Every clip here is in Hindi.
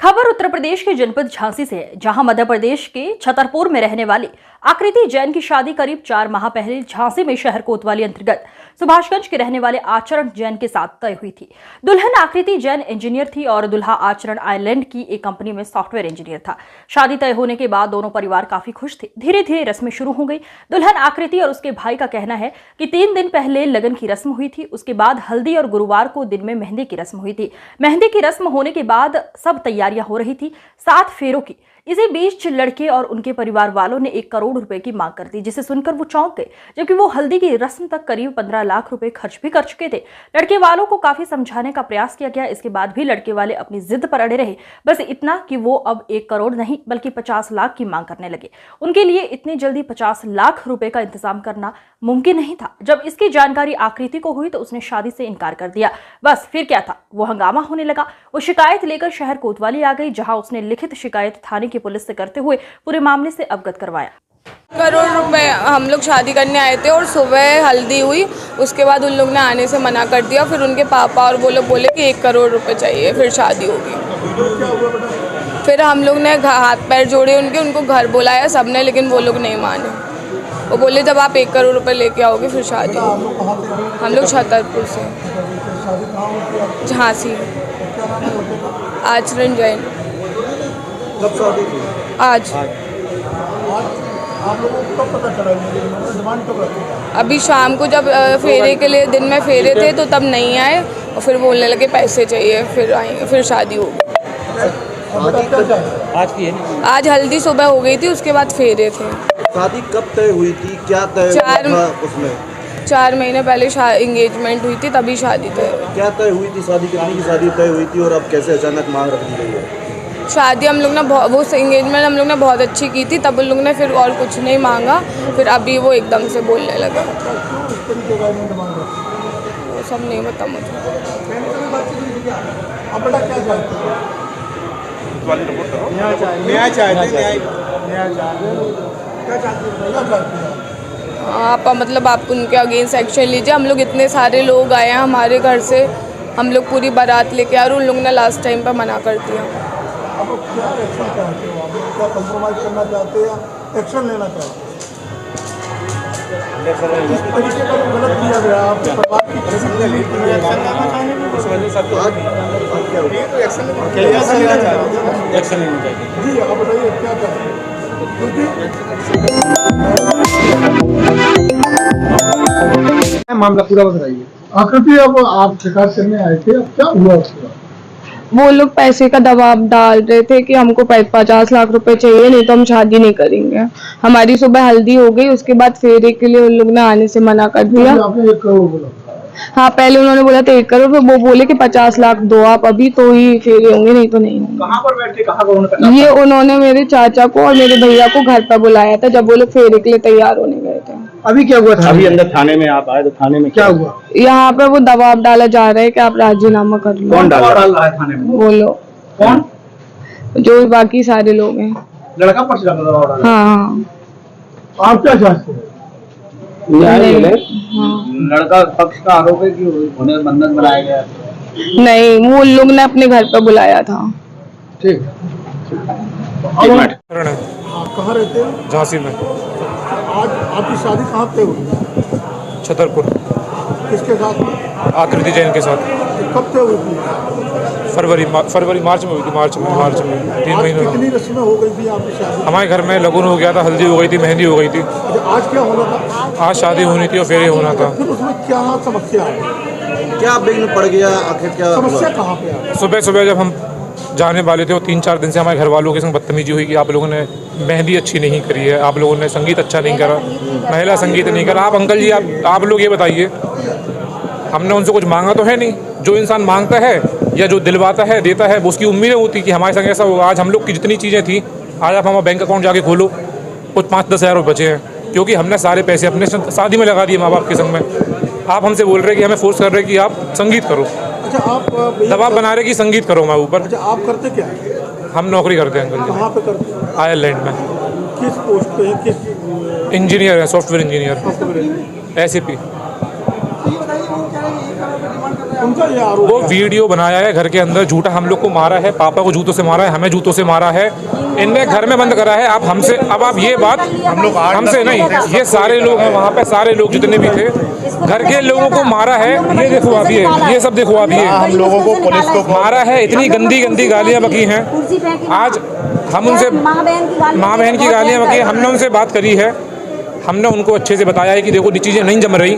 खबर उत्तर प्रदेश के जनपद झांसी से है, जहां मध्य प्रदेश के छतरपुर में रहने वाली आकृति जैन की शादी करीब 4 माह पहले झांसी में शहर कोतवाली अंतर्गत सुभाषगंज के रहने वाले आचरण जैन के साथ तय हुई थी। दुल्हन आकृति जैन इंजीनियर थी और दुल्हा आचरण आयरलैंड की एक कंपनी में सॉफ्टवेयर इंजीनियर था। शादी तय होने के बाद दोनों परिवार काफी खुश थे। धीरे धीरे रस्में शुरू हो गई। दुल्हन आकृति और उसके भाई का कहना है कि 3 दिन पहले लगन की रस्म हुई थी, उसके बाद हल्दी और गुरुवार को दिन में मेहंदी की रस्म हुई थी। मेहंदी की रस्म होने के बाद सब तैयारियां हो रही थी 7 फेरों की। इसी बीच लड़के और उनके परिवार वालों ने 1 करोड़ रुपए की मांग कर दी, जिसे सुनकर वो चौंक गए, जबकि वो हल्दी की रस्म तक करीब 15 लाख रुपए खर्च भी कर चुके थे। लड़के वालों को काफी समझाने का प्रयास किया गया, इसके बाद भी लड़के वाले अपनी जिद पर अड़े रहे। बस इतना कि वो अब 1 करोड़ नहीं बल्कि 50 लाख की मांग करने लगे। उनके लिए इतनी जल्दी 50 लाख रुपए का इंतजाम करना मुमकिन नहीं था। जब इसकी जानकारी आकृति को हुई तो उसने शादी से इनकार कर दिया। बस फिर क्या था, वो हंगामा होने लगा। वो शिकायत लेकर शहर कोतवाली आ गई, जहां उसने लिखित शिकायत थाने की पुलिस से करते हुए पूरे मामले से अवगत करवाया। करोड़ रुपए हम लोग शादी करने आए थे और सुबह हल्दी हुई, उसके बाद उन लोग ने आने से मना कर दिया। फिर उनके पापा और वो लोग बोले कि 1 करोड़ रुपए चाहिए, फिर शादी होगी। फिर हम लोग ने हाथ पैर जोड़े उनको घर बुलाया सबने, लेकिन वो लोग नहीं माने। वो बोले जब आप 1 करोड़ रुपए लेके आओगे फिर शादी होगी। हम लोग छतरपुर से, झांसी। आचरण जैन। आज आप लोगों को कब पता चला? डिमांड कब रखी? अभी शाम को जब फेरे के लिए दिन में फेरे थे तो तब नहीं आए और फिर बोलने लगे पैसे चाहिए, फिर आएंगे, फिर शादी होगी। आज हल्दी सुबह हो गई थी, उसके बाद फेरे थे। शादी कब तय हुई थी, क्या तय हुआ उसमें? 4 महीने पहले एंगेजमेंट हुई थी, तभी शादी तय। क्या तय हुई थी शादी, कितनी की शादी तय हुई थी और अब कैसे अचानक मांग रख दी गई है? शादी हम लोग ने वो एंगेजमेंट हम लोग ने बहुत अच्छी की थी, तब उन लोग ने फिर और कुछ नहीं मांगा। फिर अभी वो एकदम से बोलने लगे। वो सब नहीं पता मुझे। आप मतलब आप उनके अगेंस्ट एक्शन लीजिए। हम लोग इतने सारे लोग आए हैं हमारे घर से, हम लोग पूरी बारात लेके आ रहे, उन लोग ने लास्ट टाइम पर मना कर दिया। आप क्या एक्शन चाहते हो? आप क्या कंप्रोमाइज करना चाहते हैं या एक्शन लेना चाहते हैं? इस तरीके का गलत किया गया, आपके परिवार की एक्शन लेना चाहिए। जी आप बताइए क्या चाहते हैं? मामला पूरा बताइए। आकृति, अब आप शिकायत करने आए थे, अब क्या हुआ उसके बाद? वो लोग पैसे का दबाव डाल रहे थे कि हमको 50 लाख रुपए चाहिए, नहीं तो हम शादी नहीं करेंगे। हमारी सुबह हल्दी हो गई, उसके बाद फेरे के लिए उन लोग ने आने से मना कर दिया। आपने 1 करोड़ बोला? हाँ, पहले उन्होंने बोला था 1 करोड़, फिर वो बोले कि 50 लाख दो आप अभी, तो ही फेरे होंगे, नहीं तो नहीं होंगे। कहाँ पर बैठ के कहा उन्होंने? ये उन्होंने मेरे चाचा को और मेरे भैया को घर पर बुलाया था जब वो लोग फेरे के लिए तैयार होने गए थे। अभी क्या हुआ था? अभी अंदर थाने में आप आए तो थाने में क्या हुआ? यहाँ पे वो दबाव डाला जा रहा है कि आप राजीनामा कर लो। कौन डाल रहा है थाने में? वो लोग। कौन? जो बाकी सारे लोग हैं। लड़का पर से दबाव डाल रहा है? हाँ। आप क्या चाहते हैं? लड़का पक्ष का आरोप है कि उन्हें बंधक बनाया गया। नहीं, वो लोग ने अपने घर पर बुलाया था। ठीक। कहाँ रहते हैं? झांसी में। आज आपकी शादी कहाँ पे हुई? छतरपुर। किसके साथ में? आकृति जैन के साथ। कब तय हुई थी? फरवरी मार्च में हुई थी। मार्च में 3 महीने। कितनी रस्में हो गई थी आपकी शादी? हमारे घर में लगन हो गया था, हल्दी हो गई थी, मेहंदी हो गई थी। आज क्या होना था? आज शादी होनी थी और फेरे होना था। फिर उसमें क्या समस्या है? क्या विघ्न पड़ गया आखिर? क्या समस्या कहाँ पे है? सुबह जब हम जाने वाले थे और 3-4 दिन से हमारे घर वालों के संग बदतमीजी हुई कि आप लोगों ने मेहंदी अच्छी नहीं करी है, आप लोगों ने संगीत अच्छा नहीं करा, महिला संगीत नहीं करा। आप अंकल जी, आप लोग ये बताइए, हमने उनसे कुछ मांगा तो है नहीं। जो इंसान मांगता है या जो दिलवाता है, देता है, वो उसकी उम्मीदें होती कि हमारे संग ऐसा होगा। आज हम लोग की जितनी चीज़ें थी, आज आप हमारा बैंक अकाउंट जाके खोलो, कुछ 5-10 हज़ार रुपये बचे हैं, क्योंकि हमने सारे पैसे अपने शादी में लगा दिए माँ बाप के संग में। आप हमसे बोल रहे हैं कि हमें फोर्स कर रहे हैं कि आप संगीत करो। अच्छा, आप दबाव बना रहे कि संगीत करो मैं ऊपर। अच्छा, आप करते क्या है? हम नौकरी करते हैं अंकल कहाँ पे करते हैं? जी, आयरलैंड में। किस पोस्ट पे है? किस इंजीनियर है, सॉफ्टवेयर इंजीनियर, SAP। उनका ये आरोप वो वीडियो बनाया है घर के अंदर, झूठा हम लोग को मारा है, पापा को जूतों से मारा है, हमें जूतों से मारा है, इनने घर में बंद करा है। आप हमसे, अब आप ये बात हम लोग हमसे नहीं, ये सारे लोग हैं वहाँ पे, सारे लोग जितने भी थे घर के लोगों को मारा है। ये देखो आप, ये सब देखो आप, ये हम लोगों को पुलिस को मारा है, इतनी गंदी गंदी गालियाँ बकी हैं। आज हम उनसे माँ बहन की गालियाँ बकी, हमने उनसे बात करी है, हमने उनको अच्छे से बताया है कि देखो ये चीज़ें नहीं जम रही।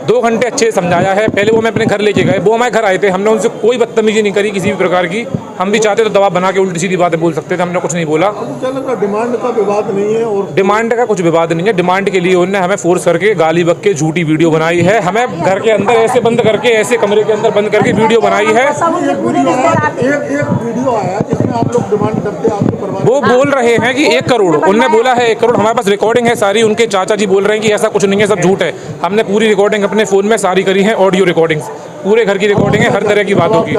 2 घंटे अच्छे से समझाया है। पहले वो हमें अपने घर लेके गए, वो हमारे घर आए थे, हमने उनसे कोई बदतमीजी नहीं करी किसी भी प्रकार की। हम भी चाहते तो दबाव बना के उल्टी सीधी बातें बोल सकते थे, हमने कुछ नहीं बोला। क्या लगता है डिमांड का विवाद नहीं है? और डिमांड का कुछ विवाद नहीं है। डिमांड के लिए उन्होंने हमें फोर्स करके गाली बक के झूठी वीडियो बनाई है, हमें घर के अंदर ऐसे बंद करके, ऐसे कमरे के अंदर बंद करके वीडियो बनाई है। एक वीडियो आया जिसमें आप लोग डिमांड करते हैं आपके परिवार, वो बोल रहे हैं कि 1 करोड़, उनने बोला है 1 करोड़। हमारे पास रिकॉर्डिंग है सारी, उनके चाचा जी बोल रहे हैं कि ऐसा कुछ नहीं है, सब झूठ है। हमने पूरी रिकॉर्डिंग अपने फ़ोन में सारी करी है, ऑडियो रिकॉर्डिंग्स, पूरे घर की रिकॉर्डिंग है, हर तरह की बातों की।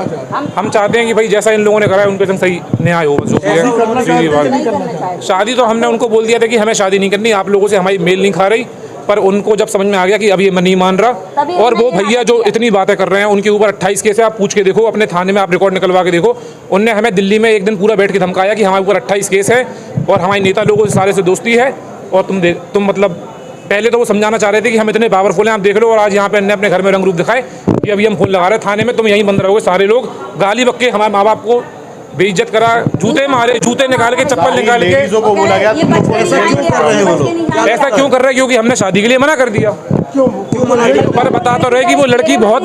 हम चाहते हैं कि भाई जैसा इन लोगों ने करा है उनके संग सही न्याय हो, जो भी है सीधी बात। शादी तो हमने उनको बोल दिया था कि हमें शादी नहीं करनी, आप लोगों से हमारी मेल नहीं खा रही, पर उनको जब समझ में आ गया कि अब ये नहीं मान रहा, और वो भैया जो इतनी बातें कर रहे हैं उनके ऊपर 28 केस है। आप पूछ के देखो, अपने थाने में आप रिकॉर्ड निकलवा के देखो। उनने हमें दिल्ली में एक दिन पूरा बैठ के धमकाया कि हमारे ऊपर 28 केस है और हमारे नेता लोगों से सारे से दोस्ती है, और तुम मतलब पहले तो वो समझाना चाह रहे थे कि हम इतने पावरफुल हैं, आप देख लो, और आज यहाँ पे अपने घर में रंग रूप दिखाए कि अभी हम फोन लगा रहे हैं थाने में, तुम यहीं बंद रहोगे। सारे लोग गाली बक के हमारे माँ बाप को बेइज्जत करा, जूते मारे, जूते निकाल के, चप्पल निकाल के। लेडीजों को बोला गया तुम लोग ऐसा क्यों कर रहे हो? लोग ऐसा क्यों कर रहे हैं? क्योंकि हमने शादी के लिए मना कर दिया। क्यों मना किया? पर बता तो रहे कि वो लड़की बहुत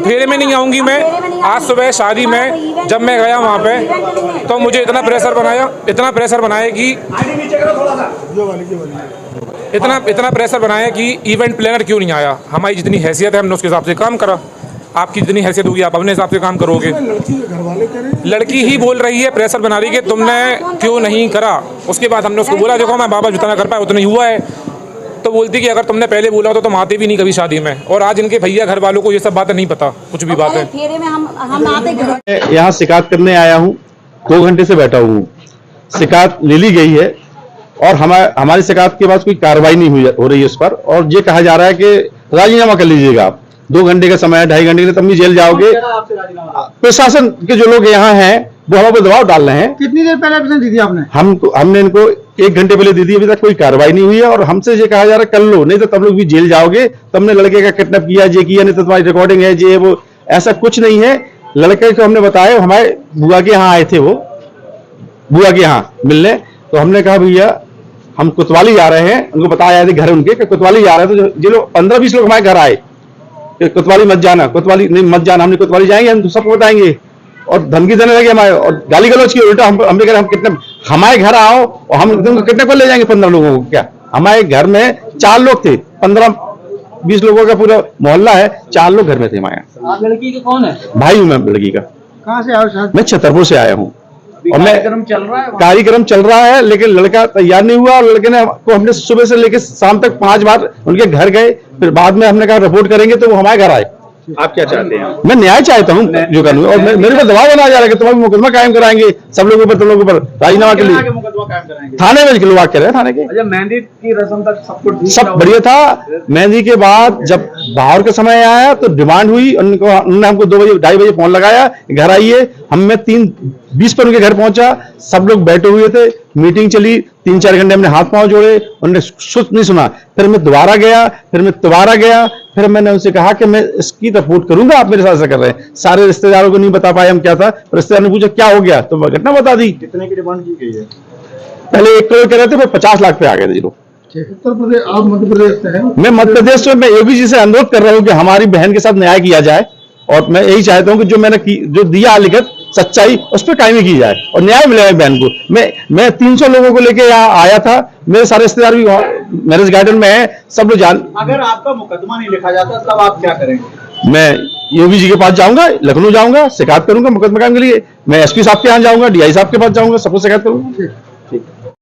फेरे में नहीं आऊंगी मैं। आज सुबह शादी में जब मैं गया वहाँ पे, तो मुझे इतना प्रेशर बनाया कि इतना प्रेशर बनाया कि इवेंट प्लानर क्यों नहीं आया। हमारी जितनी हैसियत है हमने उसके हिसाब से काम करा, आपकी जितनी हैसियत होगी आप अपने हिसाब से काम करोगे। लड़की के घर वाले कह रहे हैं, लड़की ही बोल रही है, प्रेशर बना रही है कि तुमने क्यों नहीं करा। उसके बाद हमने उसको बोला देखो मैं बाबा जितना कर पाया उतना ही हुआ है। तो बोलती कि अगर तुमने पहले बोला तो तुम आते भी नहीं कभी शादी में। और आज इनके भैया घर वालों को ये सब बातें नहीं पता, कुछ भी बात है। यहाँ शिकायत करने आया हूँ, 2 घंटे से बैठा हूँ। शिकायत ले ली गई है और हमारी शिकायत के बाद कोई कार्रवाई नहीं हो रही है उस पर, और ये कहा जा रहा है कि राजीनामा कर लीजिएगा आप। 2 घंटे का समय है, 2.5 घंटे के लिए तब भी जेल जाओगे। प्रशासन के जो लोग यहाँ हैं वो हम पर दबाव डाल रहे हैं। कितनी देर पहले आपने दी थी? हमने इनको 1 घंटे पहले दी थी, अभी तक कोई कार्रवाई नहीं हुई है। और हमसे ये कहा जा रहा है कर लो, नहीं तो तब लोग भी जेल जाओगे। तुमने लड़के का किडनैप किया, ये किया, नहीं तो तुम्हारी रिकॉर्डिंग है, ये वो। ऐसा कुछ नहीं है। लड़के को हमने बताया, हमारे बुआ के यहाँ आए थे, वो बुआ के यहाँ मिलने। तो हमने कहा भैया हम कोतवाली जा रहे हैं, उनको बताया घर उनके कि कोतवाली जा रहे हैं। तो जो लोग 15-20 लोग हमारे घर आए, कोतवाली मत जाना, कोतवाली नहीं मत जाना। हमने कोतवाली जाएंगे, हम तो सबको बताएंगे। और धमकी देने लगे हमारे, और गाली गलौज की। उल्टा हमने कहा हम कितने हमारे घर आओ और हम तुमको कितने को ले जाएंगे 15 लोगों को। क्या हमारे घर में 4 लोग थे, 15-20 लोगों का पूरा मोहल्ला है, 4 लोग घर में थे हमारे। आप लड़की के कौन है? भाई हूँ मैं लड़की का। कहाँ से आए? मैं छतरपुर से आया हूँ और मैं कार्यक्रम चल रहा है, लेकिन लड़का तैयार नहीं हुआ। और लड़के ने को हमने सुबह से लेकर शाम तक 5 बार उनके घर गए, फिर बाद में हमने कहा रिपोर्ट करेंगे, तो वो हमारे घर आए। आप क्या चाहते हैं? मैं न्याय चाहता हूँ जो कानून, और मेरे पर दबाव बनाया जा रहा है कि तुम्हारा मुकदमा कायम कराएंगे, सब लोगों पर, तुम लोगों पर राजीनामा के लिए मुकदमा कायम कराएंगे। थाने में लोग कह रहे हैं, थाने के। अच्छा, मेहंदी की रस्म तक सब कुछ सब बढ़िया था। मेहंदी के बाद जब बाहर का समय आया तो डिमांड हुई, उन्होंने हमको 2 बजे 2:30 बजे फोन लगाया, घर आइए। मैं 3:20 पर उनके घर पहुंचा, सब लोग बैठे हुए थे, मीटिंग चली। 3-4 घंटे हमने हाथ पांव जोड़े, उन्होंने कुछ नहीं सुना। फिर मैं दोबारा गया, फिर मैंने उनसे कहा कि मैं इसकी रिपोर्ट करूंगा, आप मेरे साथ ऐसा कर रहे हैं। सारे रिश्तेदारों को नहीं बता पाए हम क्या था। रिश्तेदार ने पूछा क्या हो गया, तो मैं घटना बता दी। कितने की डिमांड की गई है? पहले 1 करोड़ कह रहे थे, फिर 50 लाख पे आ गए थे लोग। उत्तर प्रदेश, आप मध्य प्रदेश से हैं? मैं मध्य प्रदेश में, मैं योगी जी से अनुरोध कर रहा हूँ कि हमारी बहन के साथ न्याय किया जाए। और मैं यही चाहता हूँ कि जो मैंने जो दिया लिखित सच्चाई, उस पर कायमी की जाए और न्याय मिले बहन को। मैं 300 लोगों को लेके यहाँ आया था, मेरे सारे रिश्तेदार भी मैरिज गार्डन में है, सब लोग जान। अगर आपका मुकदमा नहीं लिखा जाता तब आप क्या करेंगे? मैं योगी जी के पास जाऊंगा, लखनऊ जाऊंगा, शिकायत करूंगा मुकदमा कायम के लिए। मैं SP साहब के यहाँ जाऊंगा, DI साहब के पास जाऊंगा, सबको शिकायत करूंगा।